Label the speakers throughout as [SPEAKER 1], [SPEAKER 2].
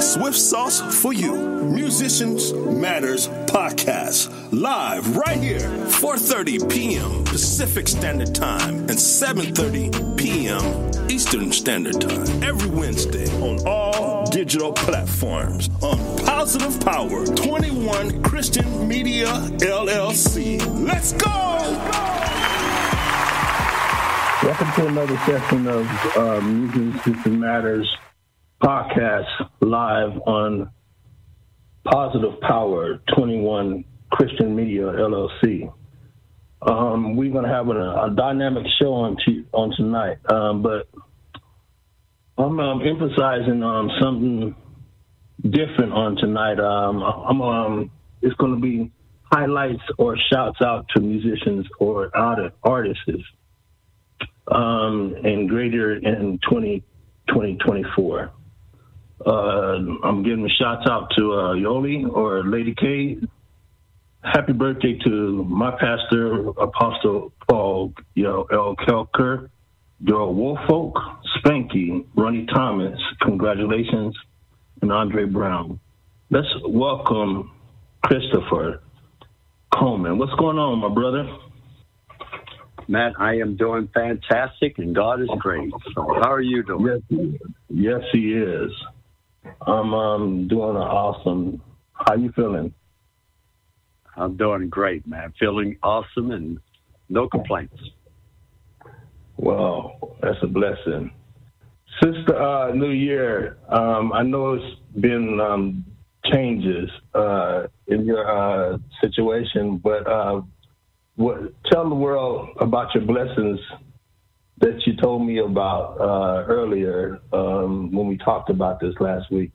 [SPEAKER 1] swift sauce for you. Musicians Matters Podcast, live right here, 4:30 p.m. Pacific Standard Time and 7:30 p.m. Eastern Standard Time, every Wednesday on all digital platforms on Positive Power 21 Christian Media LLC. Let's go!
[SPEAKER 2] Welcome to another session of Musicians Matters Podcast, live on Positive Power 21 Christian Media LLC. We're going to have a dynamic show on tonight, but I'm emphasizing something different on tonight. It's going to be highlights or shouts out to musicians or artists and greater in 2024. I'm giving shouts out to Yoli or Lady K. Happy birthday to my pastor, Apostle Paul L. Kelker, Doral Woolfolk, Spanky, Ronnie Thomas, congratulations, and Andre Brown. Let's welcome Christopher Coleman. What's going on, my brother?
[SPEAKER 3] Matt, I am doing fantastic, and God is great. So how are you doing?
[SPEAKER 2] Yes, he is. I'm doing awesome. How you feeling?
[SPEAKER 3] I'm doing great, man. Feeling awesome and no complaints.
[SPEAKER 2] Wow, that's a blessing. Sister, New Year, I know it's been changes in your situation, but tell the world about your blessings that you told me about earlier when we talked about this last week.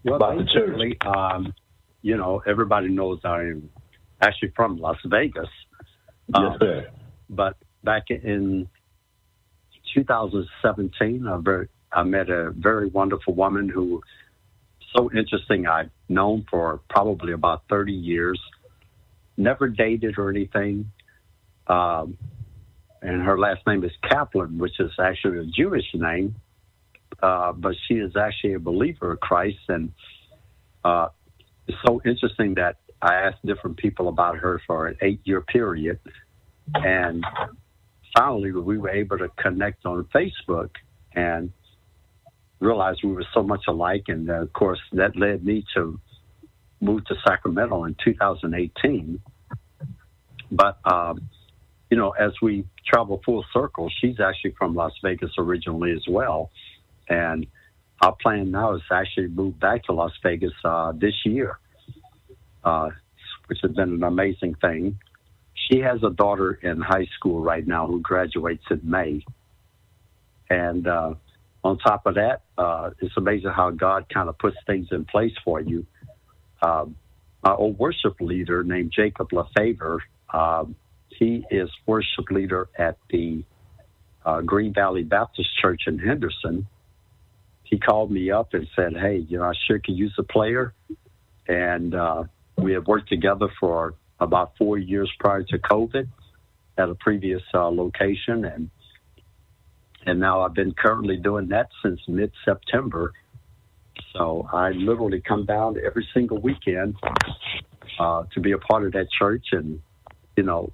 [SPEAKER 3] Well,
[SPEAKER 2] about the church.
[SPEAKER 3] Everybody knows I am actually from Las Vegas.
[SPEAKER 2] Yes, sir.
[SPEAKER 3] But back in 2017, I met a very wonderful woman who, so interesting, I've known for probably about 30 years. Never dated or anything. And her last name is Kaplan, which is actually a Jewish name. But she is actually a believer of Christ. And it's so interesting that I asked different people about her for an 8-year period. And finally, we were able to connect on Facebook and realized we were so much alike. And, of course, that led me to move to Sacramento in 2018. But, as we travel full circle, she's actually from Las Vegas originally as well. And our plan now is to actually move back to Las Vegas this year, which has been an amazing thing. She has a daughter in high school right now who graduates in May. And on top of that, it's amazing how God kind of puts things in place for you. Our old worship leader named Jacob LaFavor, he is worship leader at the Green Valley Baptist Church in Henderson. He called me up and said, hey, I sure could use a player. And we have worked together for about 4 years prior to COVID at a previous location. And now I've been currently doing that since mid-September. So I literally come down every single weekend to be a part of that church and,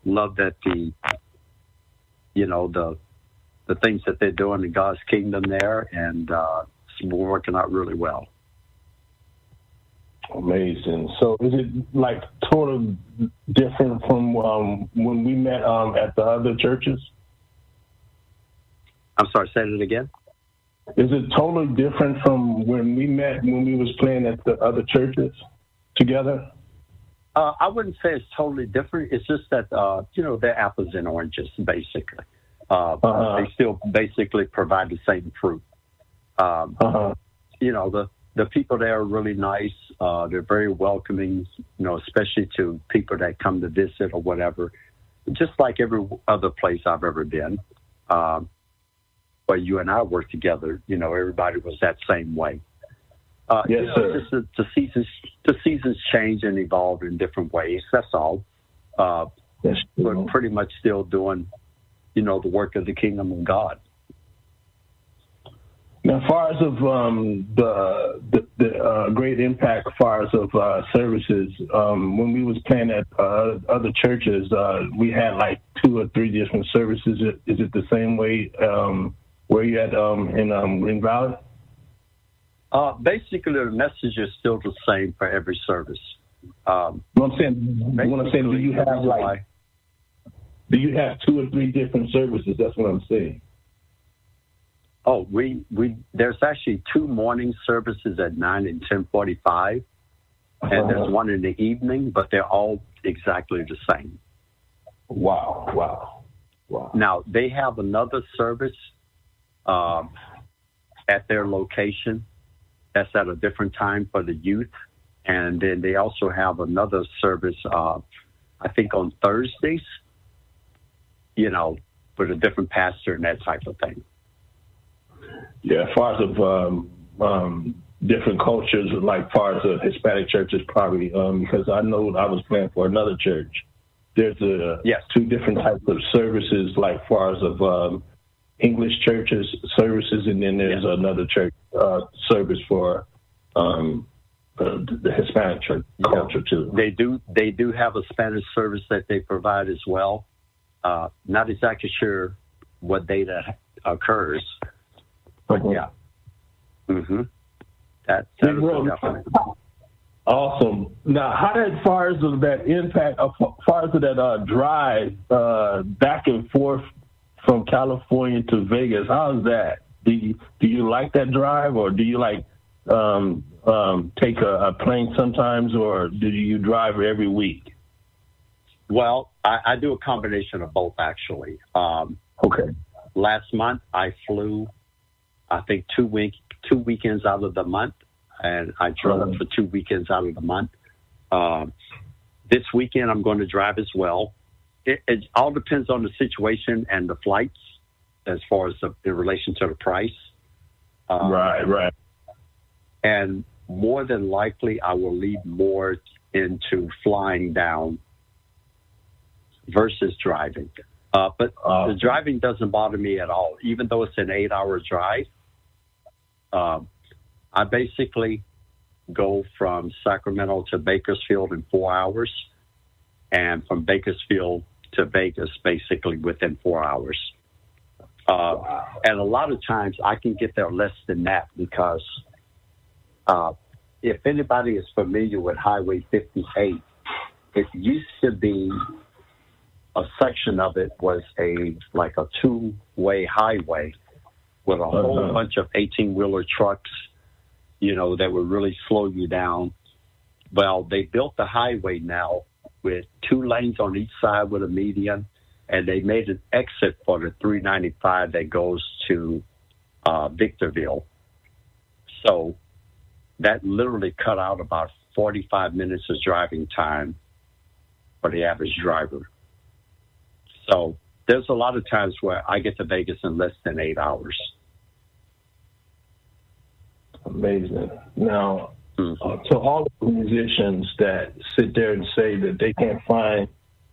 [SPEAKER 3] love that the things that they're doing in God's kingdom there, and we're working out really well.
[SPEAKER 2] Amazing. So is it like totally different from when we met at the other churches?
[SPEAKER 3] I'm sorry, say it again.
[SPEAKER 2] Is it totally different from when we met when we was playing at the other churches together?
[SPEAKER 3] I wouldn't say it's totally different. It's just that, they're apples and oranges, basically. They still basically provide the same fruit. The people there are really nice. They're very welcoming, especially to people that come to visit or whatever. Just like every other place I've ever been. Where you and I worked together, everybody was that same way.
[SPEAKER 2] Yes, sir.
[SPEAKER 3] Just the seasons change and evolve in different ways. That's all. We're pretty much still doing, the work of the kingdom of God.
[SPEAKER 2] Now, as far as of the great impact, as far as of services, when we was playing at other churches, we had like 2 or 3 different services. Is it the same way where you at in Green Valley?
[SPEAKER 3] Basically, the message is still the same for every service.
[SPEAKER 2] What I'm saying, do you have 2 or 3 different services? That's what I'm saying.
[SPEAKER 3] Oh, there's actually 2 morning services at 9 and 10:45, and there's one in the evening, but they're all exactly the same.
[SPEAKER 2] Wow.
[SPEAKER 3] Now, they have another service at their location that's at a different time for the youth, and then they also have another service, I think, on Thursdays, with a different pastor and that type of thing.
[SPEAKER 2] Yeah, as far as of different cultures, like far as the Hispanic churches, probably because I know I was playing for another church. There's 2 different types of services, like far as of English churches services, and then there's another church service for the Hispanic church culture too.
[SPEAKER 3] They do have a Spanish service that they provide as well. Not exactly sure what day that occurs. But yeah. Mm-hmm. That is definitely.
[SPEAKER 2] Awesome. Now, how as far as of that impact, as far as that drive back and forth from California to Vegas, how's that? Do you like that drive, or do you like take a plane sometimes, or do you drive every week?
[SPEAKER 3] Well, I do a combination of both, actually.
[SPEAKER 2] Okay.
[SPEAKER 3] Last month, I flew, I think, 2 weekends out of the month, and I drove for 2 weekends out of the month. This weekend, I'm going to drive as well. It all depends on the situation and the flights as far as in relation to the price.
[SPEAKER 2] Right.
[SPEAKER 3] And more than likely, I will lead more into flying down versus driving. But the driving doesn't bother me at all, even though it's an 8-hour drive. I basically go from Sacramento to Bakersfield in 4 hours, and from Bakersfield to Vegas basically within 4 hours. And a lot of times I can get there less than that because if anybody is familiar with Highway 58, it used to be a section of it was a 2-way highway with a whole bunch of 18-wheeler trucks, that would really slow you down. Well, they built the highway now with 2 lanes on each side with a median, and they made an exit for the 395 that goes to Victorville. So that literally cut out about 45 minutes of driving time for the average driver. So there's a lot of times where I get to Vegas in less than 8 hours.
[SPEAKER 2] Amazing. Now, to all the musicians that sit there and say that they can't find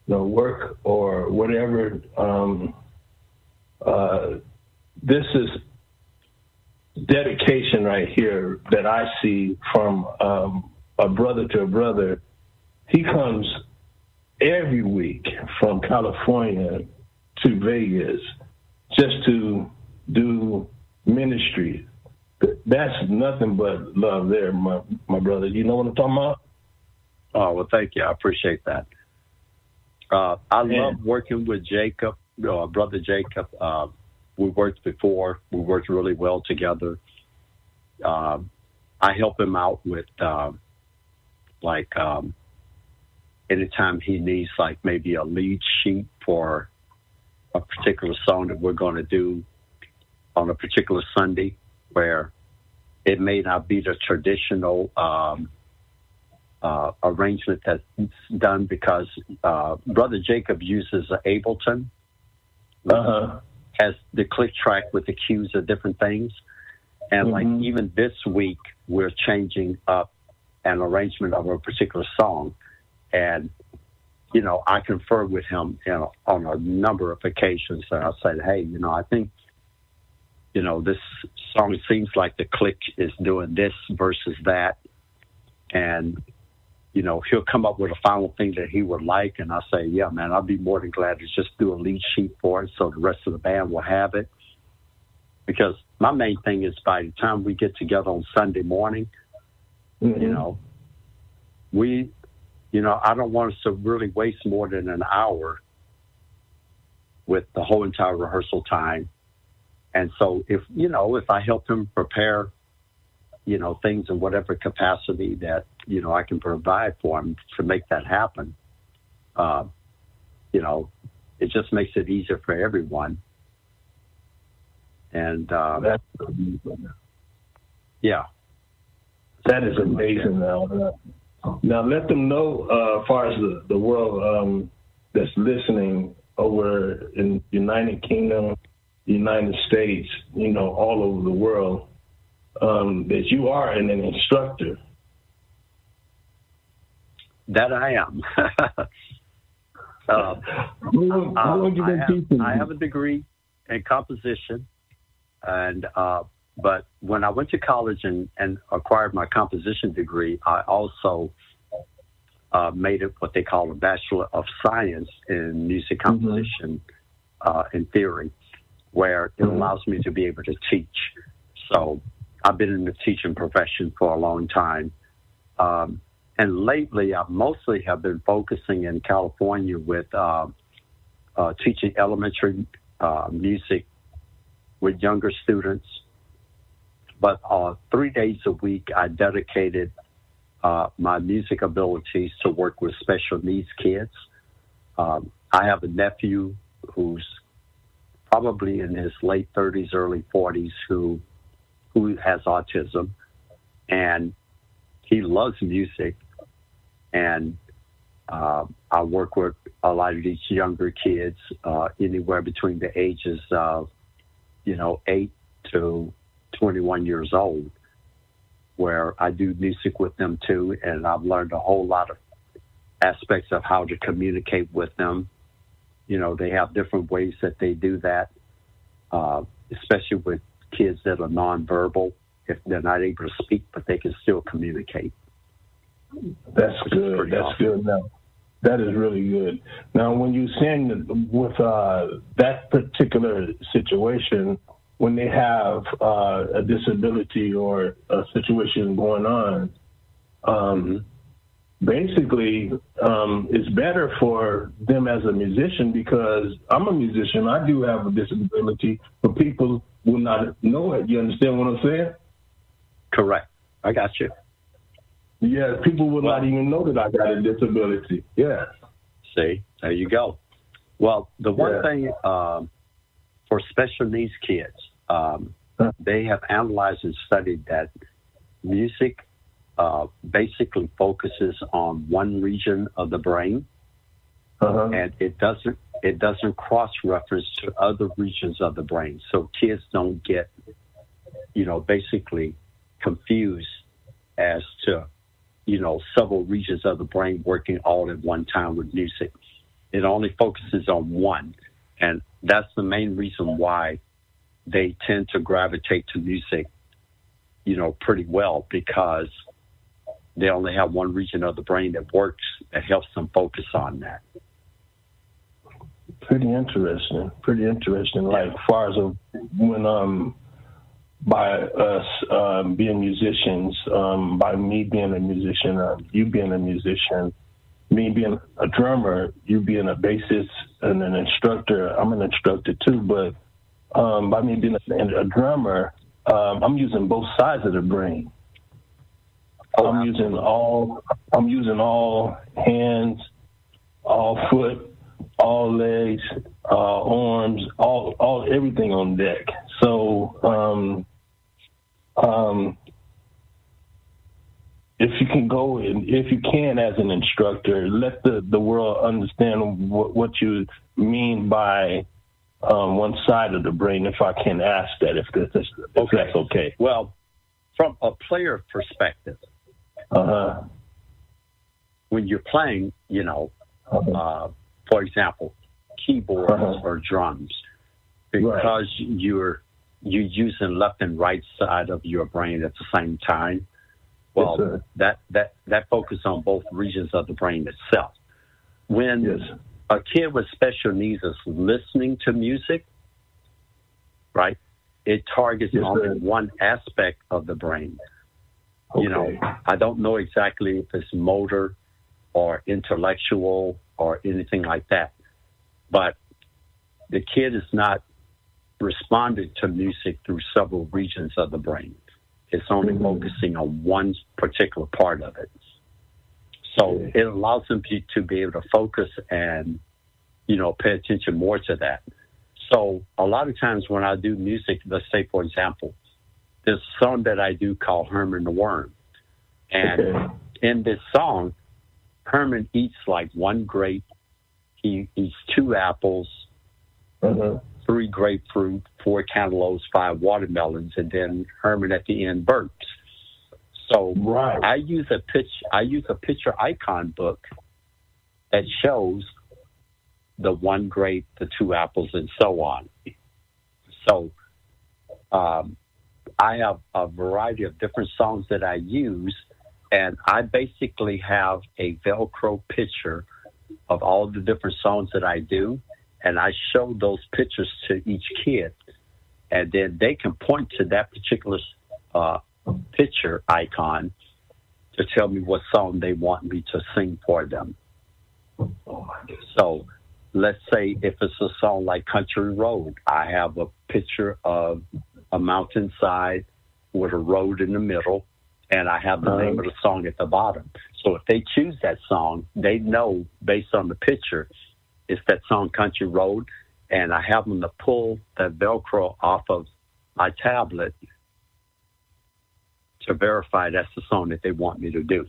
[SPEAKER 2] work or whatever, this is dedication right here that I see from a brother to a brother. He comes every week from California to Vegas just to do ministry. That's nothing but love there, my brother. You know what I'm talking about?
[SPEAKER 3] Oh, well, thank you. I appreciate that. I love working with Jacob, Brother Jacob. We worked before. We worked really well together. I help him out with, anytime he needs, maybe a lead sheet for a particular song that we're going to do on a particular Sunday, where it may not be the traditional arrangement that's done because Brother Jacob uses Ableton, has the click track with the cues of different things. And even this week, we're changing up an arrangement of a particular song. And, I confer with him on a number of occasions. And I said, hey, I think this song seems like the click is doing this versus that. And, he'll come up with a final thing that he would like. And I say, yeah, man, I'll be more than glad to just do a lead sheet for it so the rest of the band will have it. Because my main thing is by the time we get together on Sunday morning, I don't want us to really waste more than an hour with the whole entire rehearsal time. And so if I help him prepare, things in whatever capacity that, I can provide for him to make that happen, it just makes it easier for everyone. And, yeah.
[SPEAKER 2] That is amazing. Now let them know, as far as the world that's listening over in United Kingdom, United States, all over the world, that you are an instructor.
[SPEAKER 3] That I am. I have a degree in composition, and but when I went to college and acquired my composition degree, I also made it what they call a Bachelor of Science in Music Composition in theory, where it allows me to be able to teach. So I've been in the teaching profession for a long time. And lately, I mostly have been focusing in California with teaching elementary music with younger students. But 3 days a week, I dedicated my music abilities to work with special needs kids. I have a nephew who's probably in his late 30s, early 40s, who has autism, and he loves music. And I work with a lot of these younger kids, anywhere between the ages of, 8 to 21 years old, where I do music with them too. And I've learned a whole lot of aspects of how to communicate with them. They have different ways that they do that, especially with kids that are nonverbal, if they're not able to speak, but they can still communicate.
[SPEAKER 2] That's good. That's good. Now, that is really good. Now, when you sing with that particular situation, when they have a disability or a situation going on, basically it's better for them as a musician, because I'm a musician. I do have a disability, but people will not know it. You understand what I'm saying?
[SPEAKER 3] Correct. I got you.
[SPEAKER 2] Yeah, people would not even know that I got a disability. Yeah.
[SPEAKER 3] See, there you go. Well, the one thing for special needs kids, they have analyzed and studied that music basically focuses on one region of the brain, and it doesn't cross-reference to other regions of the brain. So kids don't get, basically confused as to, several regions of the brain working all at one time with music. It only focuses on one. And that's the main reason why they tend to gravitate to music, pretty well, because they only have one region of the brain that works, that helps them focus on that.
[SPEAKER 2] Pretty interesting. Like, as far as when by us being musicians, by me being a musician, you being a musician, me being a drummer, you being a bassist and an instructor. I'm an instructor too, but by me being a drummer, I'm using both sides of the brain. I'm using all hands, all foot, all legs, arms, all everything on deck. So if you can as an instructor, let the world understand what you mean by one side of the brain, if I can ask that, if that's okay.
[SPEAKER 3] Well, from a player perspective, when you're playing, for example, keyboards or drums, because you're you're using left and right side of your brain at the same time. Well,
[SPEAKER 2] yes,
[SPEAKER 3] that focus on both regions of the brain itself. When a kid with special needs is listening to music, right, it targets only one aspect of the brain.
[SPEAKER 2] Okay.
[SPEAKER 3] You know, I don't know exactly if it's motor or intellectual or anything like that, but the kid is not responding to music through several regions of the brain. It's only focusing on one particular part of it. So it allows them to be able to focus and, you know, pay attention more to that. So a lot of times when I do music, let's say, for example, there's a song that I do called Herman the Worm. And in this song, Herman eats like one grape, he eats 2 apples, 3 grapefruit, 4 cantaloupes, 5 watermelons, and then Herman at the end burps. So I use a picture icon book that shows the 1 grape, the 2 apples, and so on. So I have a variety of different songs that I use, and I basically have a Velcro picture of all the different songs that I do, and I show those pictures to each kid, and then they can point to that particular picture icon to tell me what song they want me to sing for them. So let's say if it's a song like Country Road, I have a picture of a mountainside with a road in the middle, and I have the name of the song at the bottom. So if they choose that song, they know based on the picture, it's that song Country Road, and I have them to pull that Velcro off of my tablet to verify that's the song that they want me to do.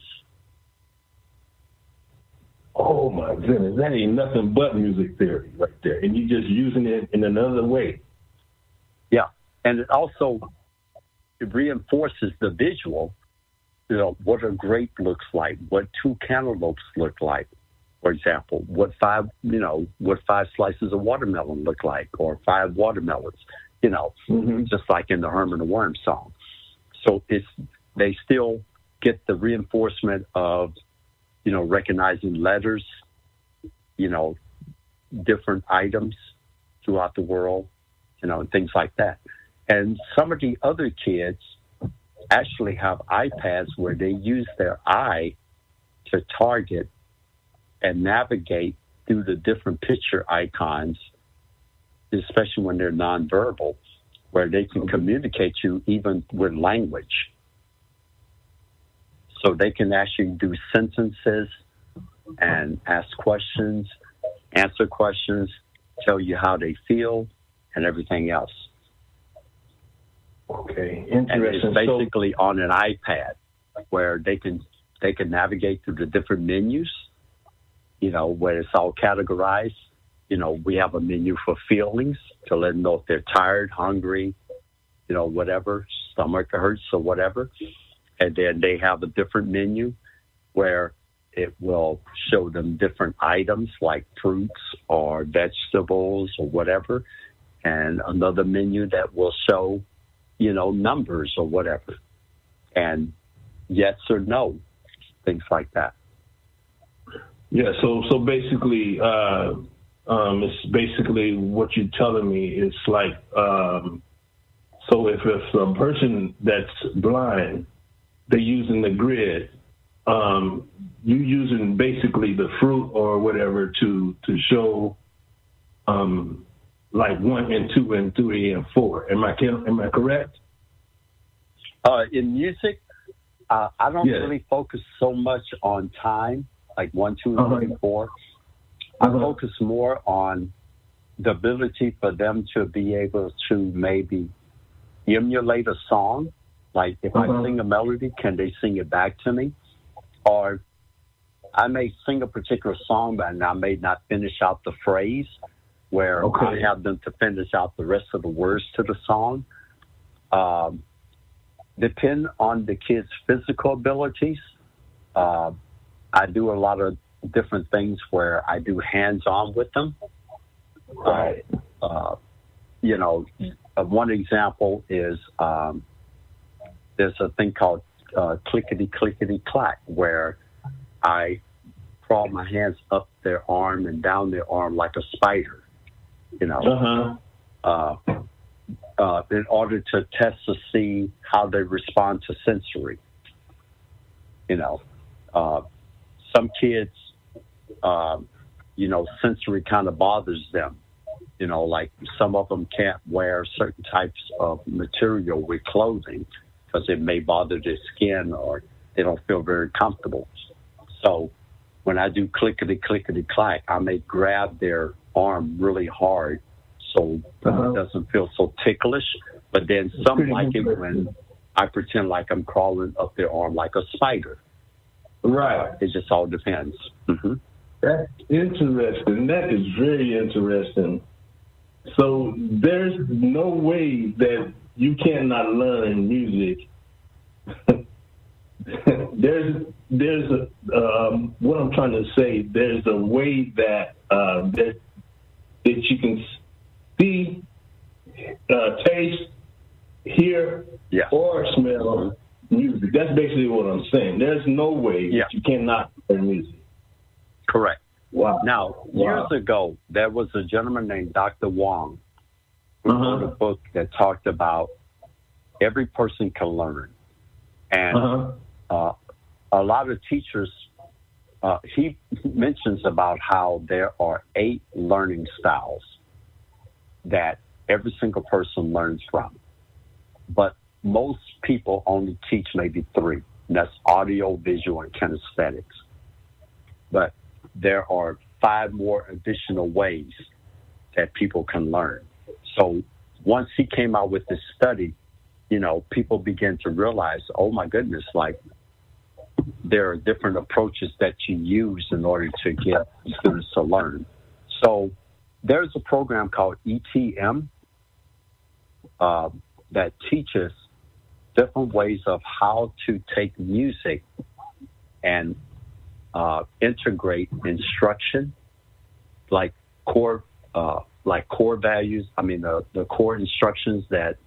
[SPEAKER 2] Oh, my goodness. That ain't nothing but music theory right there. And you're just using it in another way.
[SPEAKER 3] Yeah. And it also reinforces the visual, you know, what a grape looks like, what 2 cantaloupes look like, for example, what 5 slices of watermelon look like, or 5 watermelons, you know, just like in the Herman the Worm song. So they still get the reinforcement of, you know, recognizing letters, you know, different items throughout the world, you know, and things like that. And some of the other kids actually have iPads where they use their eye to target and navigate through the different picture icons, especially when they're nonverbal, where they can communicate you even with language. So they can actually do sentences and ask questions, answer questions, tell you how they feel, and everything else.
[SPEAKER 2] Okay,
[SPEAKER 3] interesting. And it's basically
[SPEAKER 2] so,
[SPEAKER 3] on an iPad where they can navigate through the different menus, you know, where it's all categorized. You know, we have a menu for feelings to let them know if they're tired, hungry, you know, whatever, stomach hurts or whatever. And then they have a different menu where it will show them different items like fruits or vegetables or whatever. And another menu that will show, you know, numbers or whatever. And yes or no, things like that.
[SPEAKER 2] Yeah, so basically, it's basically what you're telling me. It's like, so if a person that's blind, they're using the grid, you using basically the fruit or whatever to show, like 1 and 2 and 3 and 4. Am I correct?
[SPEAKER 3] In music, I don't really focus so much on time, like 1, 2, 3, and 4. I focus more on the ability for them to be able to maybe emulate a song. Like if I sing a melody, can they sing it back to me? Or I may sing a particular song, but I may not finish out the phrase, where I have them to finish out the rest of the words to the song. Depend on the kids' physical abilities. I do a lot of different things where I do hands-on with them. one example is there's a thing called clickety clickety clack, where I crawl my hands up their arm and down their arm like a spider, in order to test to see how they respond to sensory. Some kids, sensory kind of bothers them. Like some of them can't wear certain types of material with clothing because it may bother their skin or they don't feel very comfortable. So when I do clickety clickety clack, I may grab their arm really hard so it doesn't feel so ticklish. But then some like it when I pretend like I'm crawling up their arm like a spider.
[SPEAKER 2] Right.
[SPEAKER 3] It just all depends. Mm-hmm.
[SPEAKER 2] That's interesting. That is very interesting. So there's no way that you cannot learn music. there's what I'm trying to say. There's a way that that you can see, taste, hear, or smell music. That's basically what I'm saying. There's no way that you cannot learn music.
[SPEAKER 3] Correct.
[SPEAKER 2] Wow.
[SPEAKER 3] Now, years ago, there was a gentleman named Dr. Wong who wrote a book that talked about every person can learn. And a lot of teachers, he mentions about how there are 8 learning styles that every single person learns from. But most people only teach maybe 3. And that's audio, visual, and kinesthetics. But there are 5 more additional ways that people can learn. So once he came out with this study, people began to realize, oh my goodness, like there are different approaches that you use in order to get students to learn. So there's a program called ETM that teaches different ways of how to take music and integrate instruction, like core values. I mean, the core instructions that,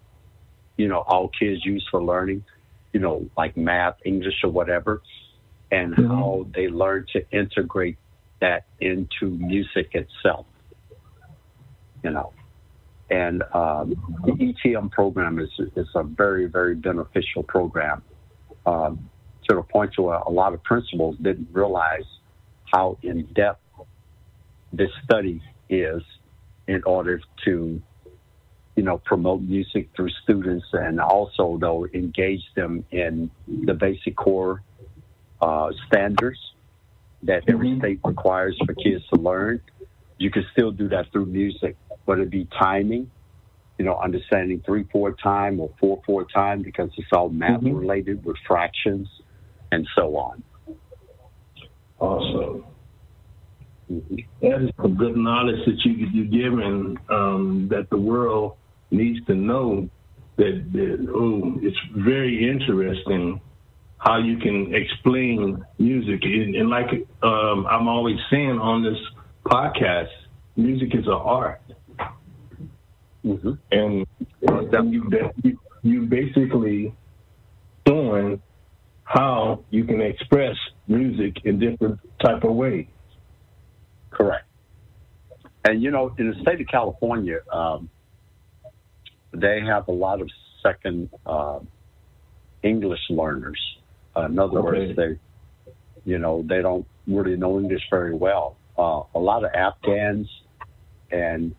[SPEAKER 3] all kids use for learning, like math, English, or whatever, and how they learn to integrate that into music itself, And the ETM program is a very, very beneficial program. To the point where a lot of principals didn't realize how in-depth this study is in order to, promote music through students and also, though, engage them in the basic core standards that every state requires for kids to learn. You can still do that through music, whether it be timing, understanding 3/4 time or 4/4 time, because it's all math related with fractions and so on.
[SPEAKER 2] Awesome. That is some good knowledge that you're giving, that the world needs to know. It's very interesting how you can explain music. And like I'm always saying on this podcast, music is an art. And you basically showing how you can express music in different type of ways.
[SPEAKER 3] Correct. And, in the state of California, they have a lot of second English learners. In other words, they don't really know English very well. A lot of Afghans and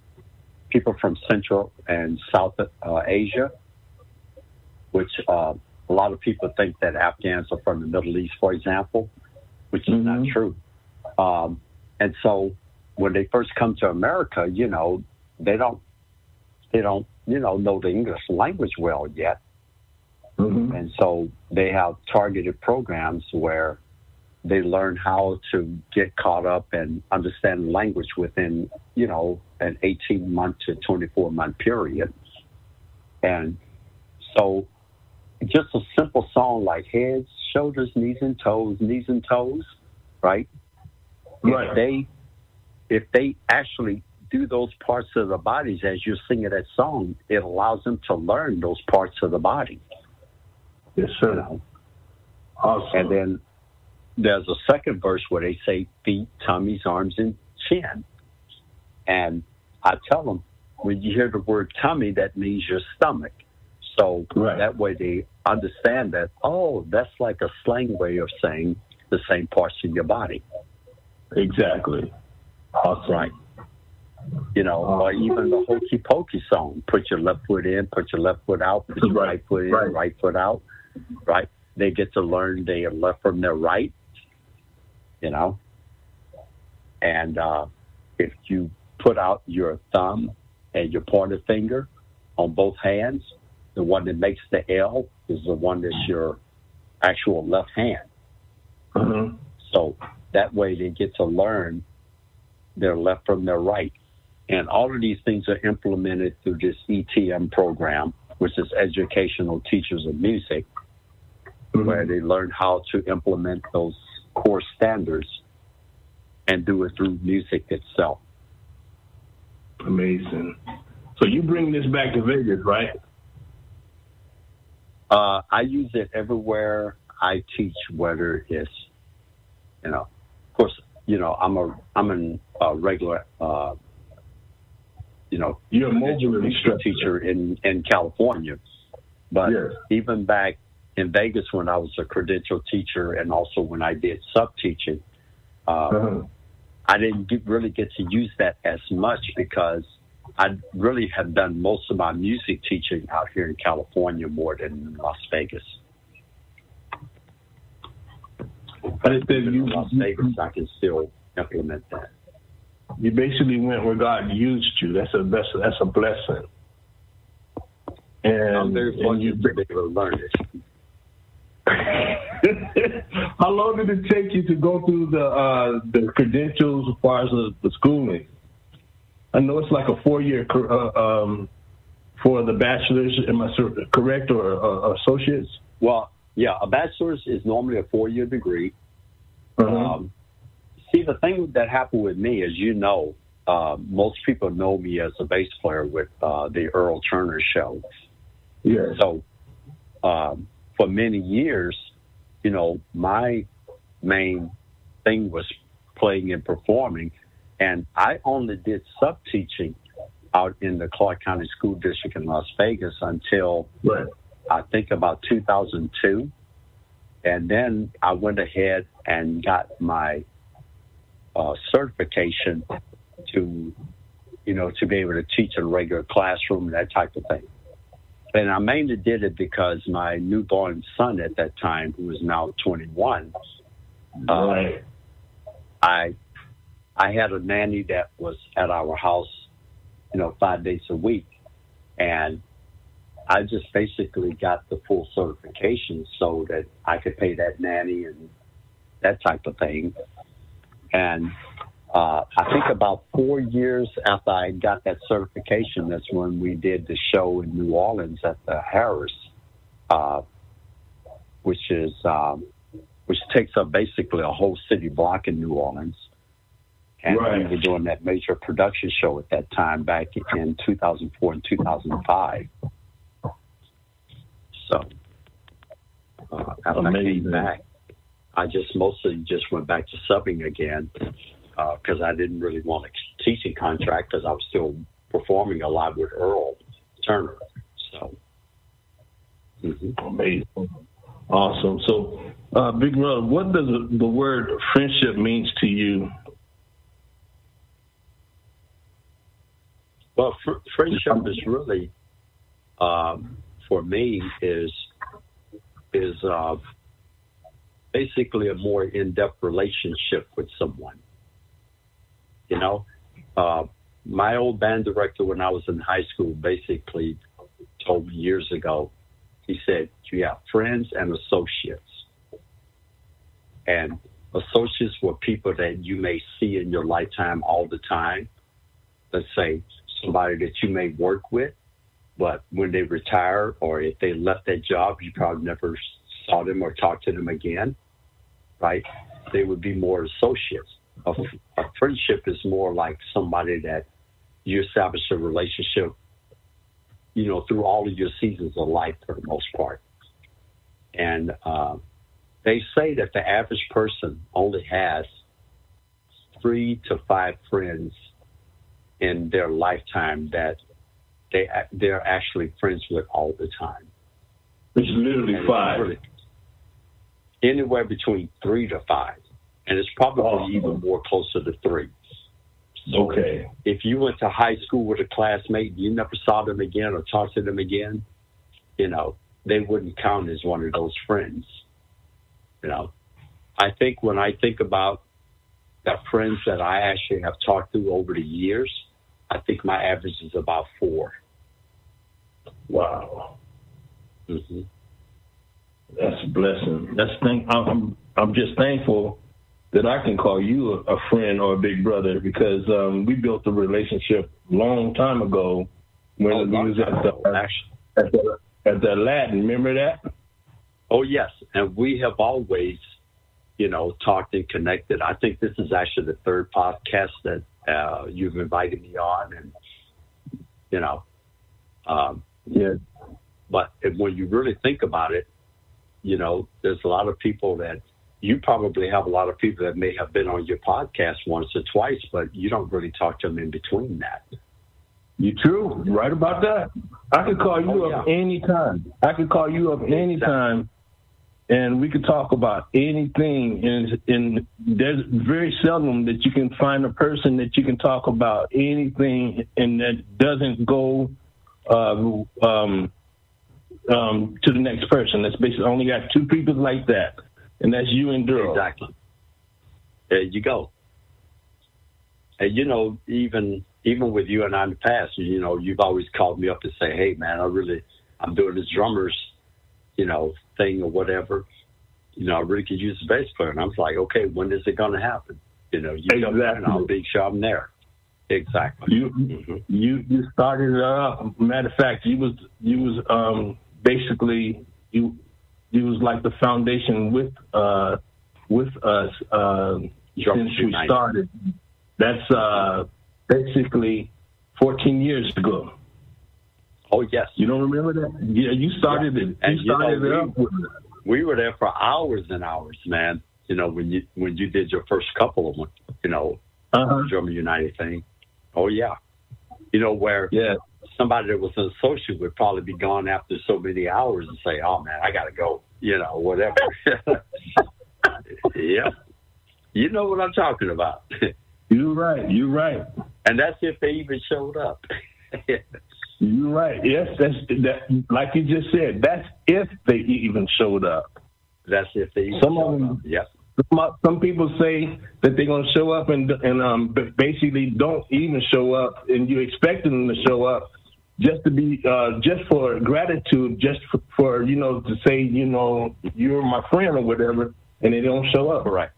[SPEAKER 3] people from Central and South Asia, which a lot of people think that Afghans are from the Middle East, for example, which is not true. And so when they first come to America, they don't know the English language well yet. And so they have targeted programs where they learn how to get caught up and understand language within, an 18-month to 24-month period. And so just a simple song like heads, shoulders, knees and toes, right? If they actually do those parts of the bodies as you're singing that song, it allows them to learn those parts of the body.
[SPEAKER 2] Yes, sir.
[SPEAKER 3] You know?
[SPEAKER 2] Awesome.
[SPEAKER 3] And then there's a second verse where they say feet, tummies, arms, and chin. And I tell them, when you hear the word tummy, that means your stomach. So that way they understand that, oh, that's like a slang way of saying the same parts of your body.
[SPEAKER 2] Exactly. Awesome.
[SPEAKER 3] Right. You know, or even the hokey pokey song, put your left foot in, put your left foot out, put your right foot in, right foot out, right? They get to learn their left from their right, you know. And if you put out your thumb and your pointer finger on both hands, the one that makes the L is the one that's your actual left hand.
[SPEAKER 2] Mm-hmm.
[SPEAKER 3] So that way they get to learn their left from their right. And all of these things are implemented through this ETM program, which is Educational Teachers of Music, where they learn how to implement those core standards and do it through music itself.
[SPEAKER 2] Amazing. So you bring this back to Vegas, right?
[SPEAKER 3] I use it everywhere I teach, whether it's, you know, of course, you know, I'm a regular, you know,
[SPEAKER 2] you're a mobile instructor
[SPEAKER 3] teacher in California, but even back in Vegas when I was a credentialed teacher and also when I did sub-teaching, I didn't really get to use that as much because I really have done most of my music teaching out here in California more than in Las Vegas. But in Las Vegas, I can still implement that.
[SPEAKER 2] You basically went where God used you. That's a blessing. And
[SPEAKER 3] I'm very fortunate to be able to learn it.
[SPEAKER 2] How long did it take you to go through the credentials as far as the schooling? I know it's like a 4-year for the bachelor's. Am I correct, or associates?
[SPEAKER 3] Well, yeah, a bachelor's is normally a 4-year degree. See, the thing that happened with me, as you know, most people know me as a bass player with the Earl Turner Show.
[SPEAKER 2] Yeah.
[SPEAKER 3] So for many years, you know, my main thing was playing and performing, and I only did sub-teaching out in the Clark County School District in Las Vegas until I think about 2002. And then I went ahead and got my certification to, you know, to be able to teach in a regular classroom, that type of thing. And I mainly did it because my newborn son at that time, who is now 21, I had a nanny that was at our house, you know, 5 days a week. And I just basically got the full certification so that I could pay that nanny and that type of thing. And I think about 4 years after I got that certification, that's when we did the show in New Orleans at the Harris, which takes up basically a whole city block in New Orleans. And we were doing that major production show at that time back in 2004 and 2005. So after I came back, I mostly went back to subbing again because I didn't really want a teaching contract because I was still performing a lot with Earl Turner. So
[SPEAKER 2] amazing, awesome. So, Big Brother, what does the word friendship means to you?
[SPEAKER 3] Well, friendship is really, for me, is basically a more in-depth relationship with someone. You know, my old band director when I was in high school basically told me years ago, he said, you have friends and associates. And associates were people that you may see in your lifetime all the time. Let's say somebody that you may work with, but when they retire or if they left that job, you probably never saw them or talked to them again, right? They would be more associates. A friendship is more like somebody that you establish a relationship, through all of your seasons of life for the most part. And they say that the average person only has 3 to 5 friends in their lifetime that they're actually friends with all the time.
[SPEAKER 2] Which is literally 5.
[SPEAKER 3] Anywhere between 3 to 5. And it's probably even more closer to 3. So
[SPEAKER 2] okay.
[SPEAKER 3] If you went to high school with a classmate and you never saw them again or talked to them again, they wouldn't count as one of those friends. I think when I think about the friends that I actually have talked to over the years, I think my average is about 4.
[SPEAKER 2] Wow.
[SPEAKER 3] Mm-hmm.
[SPEAKER 2] That's a blessing. I'm just thankful that I can call you a friend or a big brother, because we built a relationship a long time ago when we was at the Latin. Remember that?
[SPEAKER 3] Oh, yes. And we have always, talked and connected. I think this is actually the 3rd podcast that you've invited me on. And,
[SPEAKER 2] yeah.
[SPEAKER 3] But when you really think about it, there's a lot of people that you probably have a lot of people that may have been on your podcast once or twice, but you don't really talk to them in between that.
[SPEAKER 2] You true. Right about that. I could call you up anytime. Anytime, and we could talk about anything. And there's very seldom that you can find a person that you can talk about anything and that doesn't go to the next person. That's basically only got 2 people like that, and that's you and Duro.
[SPEAKER 3] Exactly. There you go. And even with you and I in the past, you've always called me up to say, "Hey, man, I'm doing this drummers, thing or whatever. I really could use a bass player." And I was like, "Okay, when is it going to happen?
[SPEAKER 2] Exactly.
[SPEAKER 3] And I'll be sure I'm there." Exactly.
[SPEAKER 2] You started it up. Matter of fact, you was basically you was like the foundation with us since we started. That's basically 14 years ago.
[SPEAKER 3] Oh, yes.
[SPEAKER 2] You don't remember that? Yeah, you started it.
[SPEAKER 3] And
[SPEAKER 2] you started it up.
[SPEAKER 3] We were there for hours and hours, man. When you did your first couple of them, Drummer United thing. Oh, yeah. Where somebody that was an associate would probably be gone after so many hours and say, "Oh, man, I got to go," whatever. Yeah. You know what I'm talking about.
[SPEAKER 2] You're right.
[SPEAKER 3] And that's if they even showed up.
[SPEAKER 2] You're right. Yes, that. Like you just said, that's if they even showed up.
[SPEAKER 3] That's if they even
[SPEAKER 2] showed up. Yes. Some people say that they're going to show up and basically don't even show up, and you expect them to show up just to be just for gratitude, just for to say you're my friend or whatever, and they don't show up.
[SPEAKER 3] Correct.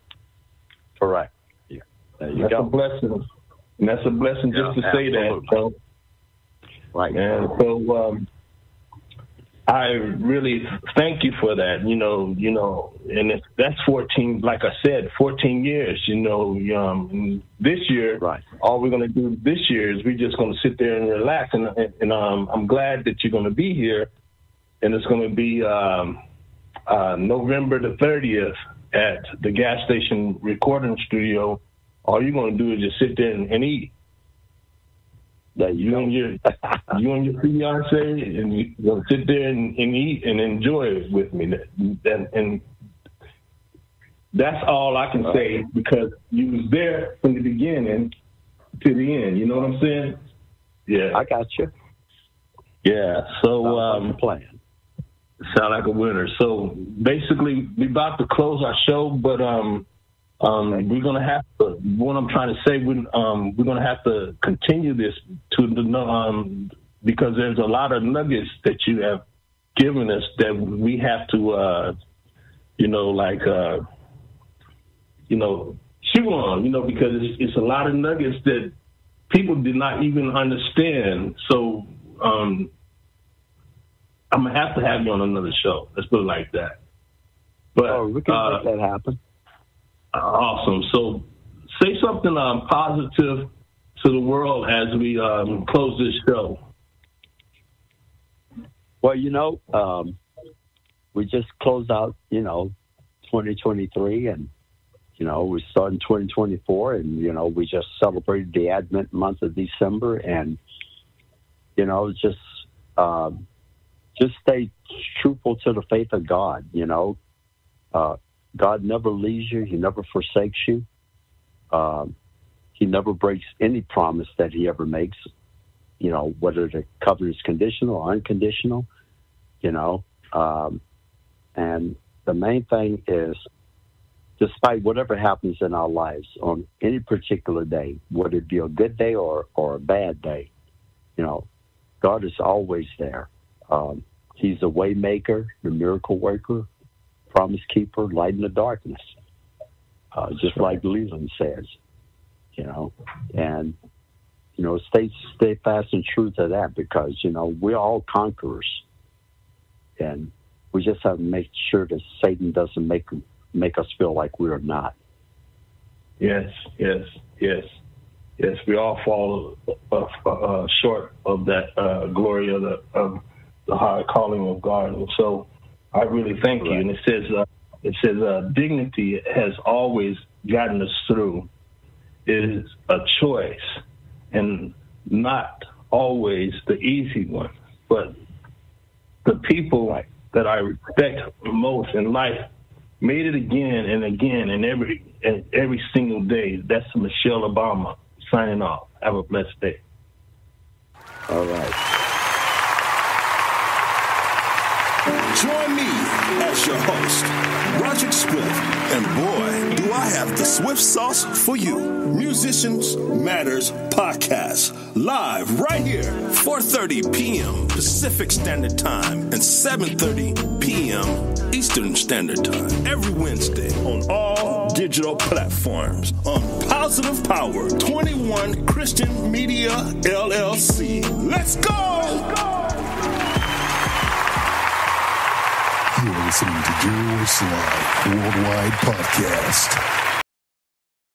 [SPEAKER 3] Yeah. There you
[SPEAKER 2] That's
[SPEAKER 3] go.
[SPEAKER 2] a blessing. And that's a blessing just to say that. So,
[SPEAKER 3] right.
[SPEAKER 2] And so I really thank you for that. And that's 14. Like I said, 14 years. This year,
[SPEAKER 3] right.
[SPEAKER 2] All we're going to do this year is we're just going to sit there and relax. And I'm glad that you're going to be here. And it's going to be November the 30th at the gas station recording studio. All you're going to do is just sit there and eat. Like you and your fiance, and you're going to sit there and eat and enjoy it with me. And that's all I can say, because you was there from the beginning to the end. You know what I'm saying? Yeah.
[SPEAKER 3] I got you.
[SPEAKER 2] Yeah. So
[SPEAKER 3] plan.
[SPEAKER 2] Sound like a winner. So basically, we're about to close our show, but we're gonna have to. What I'm trying to say, we're gonna have to continue this because there's a lot of nuggets that you have given us that we have to, chew on, because it's a lot of nuggets that people did not even understand. So I'm gonna have to have you on another show. Let's put it like that. But
[SPEAKER 3] we can make that happen.
[SPEAKER 2] Awesome. So say something positive. to the world as we close this show?
[SPEAKER 3] Well, we just closed out, 2023, and, we started in 2024, and, we just celebrated the Advent month of December, and, just stay truthful to the faith of God, God never leaves you. He never forsakes you. He never breaks any promise that he ever makes, whether the covenant is conditional or unconditional, and the main thing is, despite whatever happens in our lives on any particular day, whether it be a good day or a bad day, God is always there. He's a way maker, the miracle worker, promise keeper, light in the darkness, just like Leland says, and, stay fast and true to that, because, we're all conquerors, and we just have to make sure that Satan doesn't make us feel like we are not.
[SPEAKER 2] Yes. We all fall short of that glory of the high calling of God. And so I really thank you. And it says dignity has always gotten us through. It is a choice, and not always the easy one. But the people that I respect most in life made it again and again, and every single day. That's Michelle Obama signing off. Have a blessed day.
[SPEAKER 3] All right.
[SPEAKER 1] Join me as your host, Rodrick Swift, and boy, do I have the Swift sauce for you. Musicians Matters Podcast, live right here, 4:30 p.m. Pacific Standard Time and 7:30 p.m. Eastern Standard Time, every Wednesday on all digital platforms on Positive Power 21 Christian Media LLC. Let's go!
[SPEAKER 4] You're listening to Joe's Live Worldwide Podcast.